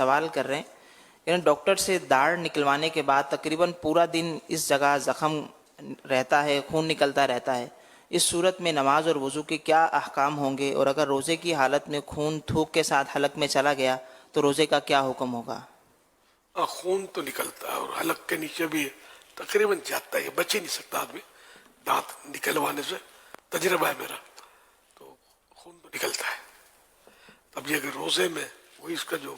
سوال کر رہے ہیں یعنی ڈاکٹر سے داڑھ نکلوانے کے بعد تقریباً پورا دن اس جگہ زخم رہتا ہے، خون نکلتا رہتا ہے، اس صورت میں نماز اور وضو کے کیا احکام ہوں گے؟ اور اگر روزے کی حالت میں خون تھوک کے ساتھ حلق میں چلا گیا تو روزے کا کیا حکم ہوگا؟ خون تو نکلتا ہے اور حلق کے نیچے بھی تقریباً جاتا ہے، بچ ہی نہیں سکتا آدمی دانت نکلوانے سے، تجربہ ہے میرا، تو خون تو نکلتا ہے. اب یہ اگر روزے میں وہی اس کا جو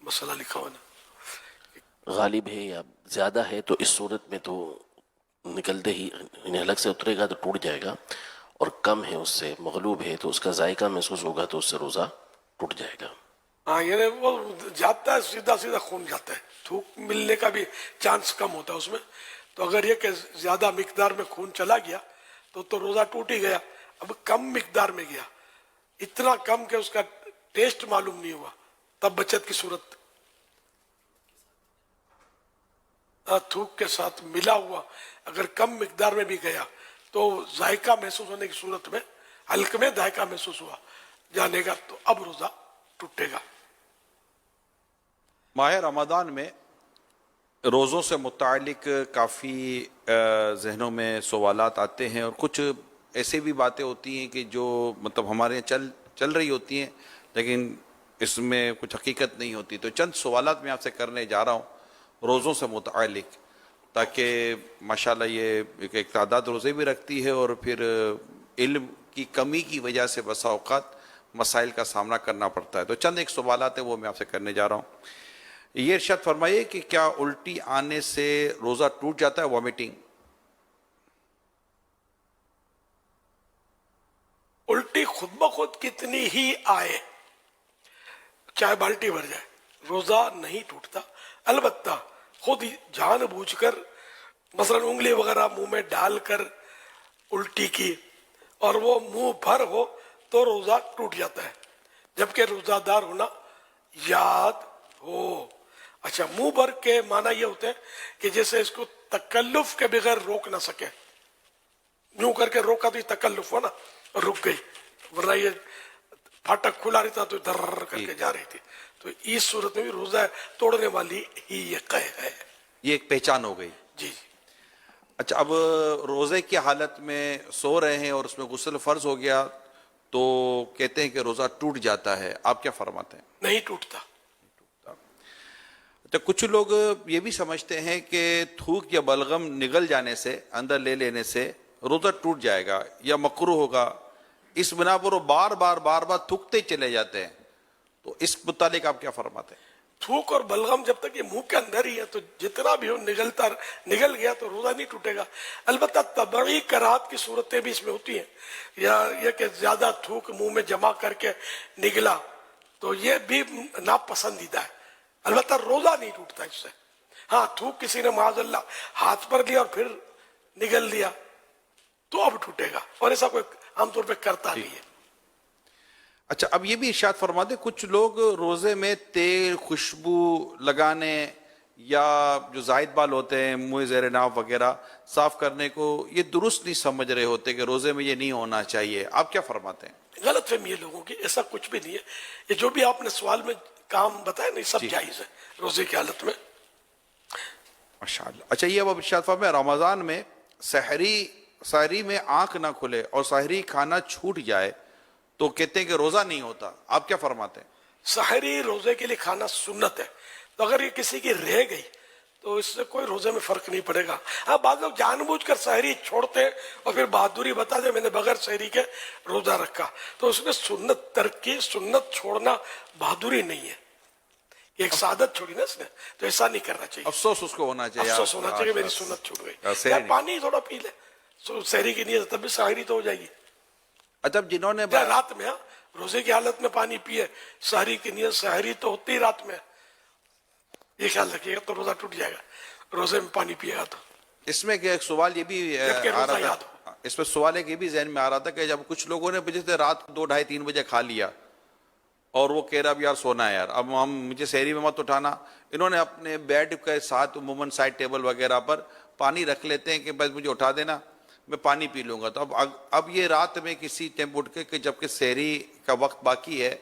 مسئلہ لکھا ہوا نا غالب ہے یا زیادہ ہے تو اس صورت میں تو نکلتے ہی حلق سے اترے گا تو ٹوٹ جائے گا، اور کم ہے اس سے مغلوب ہے تو اس کا ذائقہ محسوس ہوگا تو اس سے روزہ ٹوٹ جائے گا. ہاں یعنی وہ جاتا ہے سیدھا سیدھا خون جاتا ہے، تھوک ملنے کا بھی چانس کم ہوتا ہے اس میں. تو اگر یہ کہ زیادہ مقدار میں خون چلا گیا تو روزہ ٹوٹ ہی گیا. اب کم مقدار میں گیا، اتنا کم کہ اس کا ٹیسٹ معلوم نہیں ہوا، تب بچت کی صورت. تھوک کے ساتھ ملا ہوا اگر کم مقدار میں بھی گیا تو ذائقہ محسوس ہونے کی صورت میں حلق میں ذائقہ محسوس ہوا جانے گا تو اب روزہ ٹوٹے گا. ماہ رمضان میں روزوں سے متعلق کافی ذہنوں میں سوالات آتے ہیں، اور کچھ ایسے بھی باتیں ہوتی ہیں کہ جو مطلب ہمارے یہاں چل رہی ہوتی ہیں لیکن اس میں کچھ حقیقت نہیں ہوتی. تو چند سوالات میں آپ سے کرنے جا رہا ہوں روزوں سے متعلق، تاکہ ماشاءاللہ یہ ایک تعداد روزے بھی رکھتی ہے اور پھر علم کی کمی کی وجہ سے بسا اوقات مسائل کا سامنا کرنا پڑتا ہے. تو چند ایک سوالات ہیں وہ میں آپ سے کرنے جا رہا ہوں. یہ ارشاد فرمائیے کہ کیا الٹی آنے سے روزہ ٹوٹ جاتا ہے؟ وامٹنگ، الٹی خود بخود کتنی ہی آئے چاہے بالٹی بھر جائے روزہ نہیں ٹوٹتا. البتہ خود جان بوجھ کر مثلا انگلی وغیرہ منہ میں ڈال کر الٹی کی اور وہ منہ بھر ہو تو روزہ ٹوٹ جاتا ہے، جبکہ روزہ دار ہونا یاد ہو. اچھا، منہ بھر کے معنی یہ ہوتے ہیں کہ جیسے اس کو تکلف کے بغیر روک نہ سکے، یوں کر کے روکا تو یہ تکلف ہوا نا، رک گئی، ورنہ یہ پھاٹک کھلا رہتا تو در کر کے جا رہی تھی. تو اس صورت میں بھی روزہ توڑنے والی ہی یہ قے ہے. یہ ایک پہچان ہو گئی. جی اچھا، اب روزے کی حالت میں سو رہے ہیں اور اس میں غسل فرض ہو گیا تو کہتے ہیں کہ روزہ ٹوٹ جاتا ہے، آپ کیا فرماتے ہیں؟ نہیں ٹوٹتا. تو کچھ لوگ یہ بھی سمجھتے ہیں کہ تھوک یا بلغم نگل جانے سے، اندر لے لینے سے روزہ ٹوٹ جائے گا یا مکروہ ہوگا، اس بنا پر وہ بار بار تھوکتے چلے جاتے ہیں. تو اس متعلق آپ کیا فرماتے ہیں؟ تھوک اور بلغم جب تک یہ منہ کے اندر ہی ہے تو جتنا بھی ہو نگل گیا تو روزہ نہیں ٹوٹے گا. البتہ طبعی کراہت کی صورتیں بھی اس میں ہوتی ہیں، یا یہ کہ زیادہ تھوک منہ میں جمع کر کے نگلا تو یہ بھی ناپسندیدہ ہے. البتہ روزہ نہیں ٹوٹتا اس سے. ہاں، تھوک کسی نے معاذ اللہ ہاتھ پر لیا اور پھر نگل لیا تو اب ٹوٹے گا، اور ایسا کوئی عام طور پہ کرتا نہیں ہے. اچھا، اب یہ بھی ارشاد فرما دیں، کچھ لوگ روزے میں تیل، خوشبو لگانے یا جو زائد بال ہوتے ہیں منہ زیر ناف وغیرہ صاف کرنے کو یہ درست نہیں سمجھ رہے ہوتے کہ روزے میں یہ نہیں ہونا چاہیے. آپ کیا فرماتے ہیں؟ غلط فہمی ہے لوگوں کی، ایسا کچھ بھی نہیں ہے. یہ جو بھی آپ نے سوال میں کام بتایا نہیں سب جائز ہے روزے کی حالت میں. ماشاءاللہ. اچھا، یہ اب ارشاد فرمائے رمضان میں سحری میں آنکھ نہ کھلے اور سحری کھانا چھوٹ جائے تو کہتے ہیں کہ روزہ نہیں ہوتا. آپ کیا فرماتے ہیں؟ سحری روزے کے لیے کھانا سنت ہے، تو اگر یہ کسی کی رہ گئی تو اس سے کوئی روزے میں فرق نہیں پڑے گا. ہاں، بعض لوگ جان بوجھ کر سحری چھوڑتے ہیں اور پھر بہادری بتا دے میں نے بغیر سحری کے روزہ رکھا، تو اس میں سنت ترک کی، سنت چھوڑنا بہادری نہیں ہے، ایک سعادت چھوڑی نا اس نے، تو ایسا نہیں کرنا چاہیے. افسوس اس کو ہونا چاہیے، افسوس ہونا چاہیے میری سنت چھوٹ گئی. سحری یا نہیں. پانی تھوڑا پی لے سحری کی نیت، تب بھی سحری تو ہو جائے گی. اچھا، جنہوں نے رات میں روزے کی حالت میں پانی پیے، سحری کی نیت، سحری تو ہوتی ہی رات میں، یہ خیال رکھیے گا تو روزہ ٹوٹ جائے گا روزے میں پانی پیے گا تو. اس میں ایک سوال یہ بھی آ رہا تھا، اس میں سوال ایک یہ بھی ذہن میں آ رہا تھا کہ جب کچھ لوگوں نے جیسے رات 2، 2:30، 3 بجے کھا لیا اور وہ کہہ رہا اب یار سونا ہے یار، اب مجھے سحری میں مت اٹھانا، انہوں نے اپنے بیڈ کے ساتھ عموماً سائڈ ٹیبل وغیرہ پر پانی رکھ لیتے ہیں کہ بس مجھے اٹھا دینا، میں پانی پی لوں گا. تو اب یہ رات میں کسی ٹائم اٹھ کے کہ جبکہ سحری کا وقت باقی ہے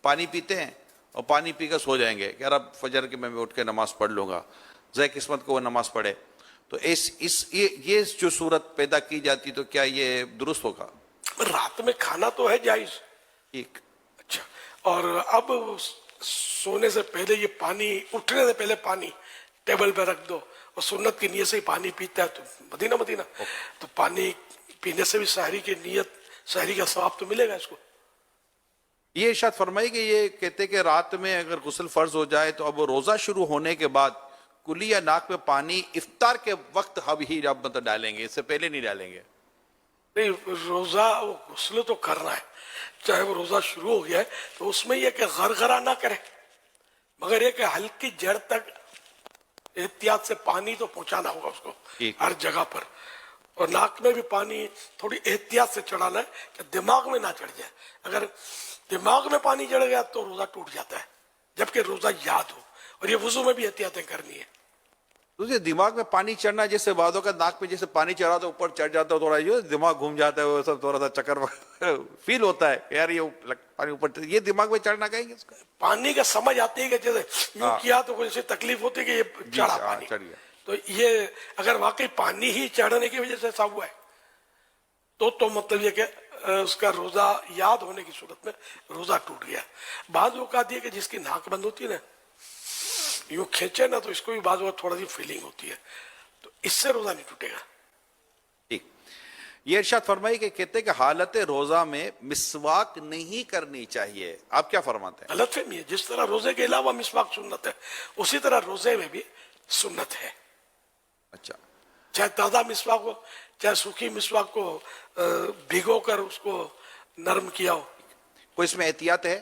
پانی پیتے ہیں اور پانی پی کر سو جائیں گے کہ یار اب فجر کے میں اٹھ کے نماز پڑھ لوں گا، ذے قسمت کو وہ نماز پڑھے، تو یہ جو صورت پیدا کی جاتی تو کیا یہ درست ہوگا؟ رات میں کھانا تو ہے جائز، ٹھیک، اچھا، اور اب سونے سے پہلے یہ پانی، اٹھنے سے پہلے پانی ٹیبل پہ رکھ دو، اور سنت کی نیت سے ہی پانی پیتا ہے تو مدینہ تو پانی پینے سے بھی سحری کی نیت، سحری کا ثواب تو ملے گا اس کو۔ یہ ارشاد فرمائی کہ یہ کہتے کہ رات میں اگر غسل فرض ہو جائے تو اب روزہ شروع ہونے کے بعد کلی یا ناک میں پانی افطار کے وقت اب ہی جب ڈالیں گے، اس سے پہلے نہیں ڈالیں گے؟ نہیں، روزہ وہ غسل تو کرنا ہے، چاہے وہ روزہ شروع ہو گیا ہے تو اس میں یہ کہ غرغرہ نہ کرے، مگر یہ کہ ہلکی جڑ تک احتیاط سے پانی تو پہنچانا ہوگا اس کو ٹھیک۔ ہر جگہ پر، اور ناک میں بھی پانی تھوڑی احتیاط سے چڑھانا ہے کہ دماغ میں نہ چڑھ جائے، اگر دماغ میں پانی چڑھ گیا تو روزہ ٹوٹ جاتا ہے، جبکہ روزہ یاد ہو، اور یہ وضو میں بھی احتیاطیں کرنی ہے۔ تو دماغ میں پانی چڑھنا، جیسے بعدوں کا ناک میں جیسے پانی چڑھا تو اوپر چڑھ جاتا ہے، تھوڑا یہ دماغ گھوم جاتا ہے، وہ سب تھوڑا سا چکر فیل ہوتا ہے یار یہ پانی اوپر، یہ دماغ میں چڑھنا کہیں گے اس کا؟ پانی کا سمجھ آتی ہے کہ جیسے یوں کیا تو کوئی تکلیف ہوتی ہے کہ یہ چڑھا پانی، چڑھ گیا۔ تو یہ اگر واقعی پانی ہی چڑھنے کی وجہ سے ایسا ہوا ہے تو مطلب یہ کہ اس کا روزہ یاد ہونے کی صورت میں روزہ ٹوٹ گیا۔ بعض اوقات یہ کہ جس کی ناک بند ہوتی ہے نا، یوں کھینچے نا تو اس کو بھی بعض اوقات تھوڑا سی فیلنگ ہوتی ہے، تو اس سے روزہ نہیں ٹوٹے گا۔ ٹھیک، یہ ارشاد فرمائی کہ کہتے کہ حالت روزہ میں مسواک نہیں کرنی چاہیے، آپ کیا فرماتے ہیں؟ غلط فہمی ہے، جس طرح روزے کے علاوہ مسواک سنت ہے اسی طرح روزے میں بھی سنت ہے، اچھا، چاہے تازہ مسواک ہو چاہے سوکھی مسواک کو بھگو کر اس کو نرم کیا ہو۔ کوئی اس میں احتیاط ہے؟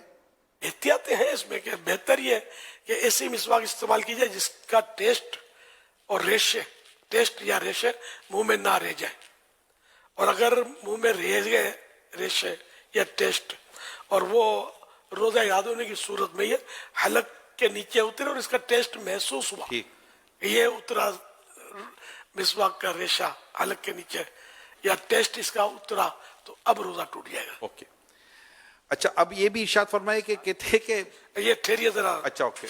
احتیاطیں ہیں اس میں کہ بہتر یہ ہے کہ ایسی مسواک استعمال کی جائے جس کا ٹیسٹ اور ٹیسٹ یا ریشے منہ میں نہ رہ جائے، اور اگر منہ میں رہ گئے ریشے یا ٹیسٹ اور وہ روزہ یاد ہونے کی صورت میں یہ حلق کے نیچے اترے اور اس کا ٹیسٹ محسوس ہوا، ٹھیک، یہ اترا مسواک کا ریشہ حلق کے نیچے یا ٹیسٹ اس کا اترا تو اب روزہ ٹوٹ جائے گا۔ اوکے، اچھا، اب یہ بھی ارشاد فرمائے کہ کہتے کہ یہ ٹھہریے ذرا، اچھا اوکے،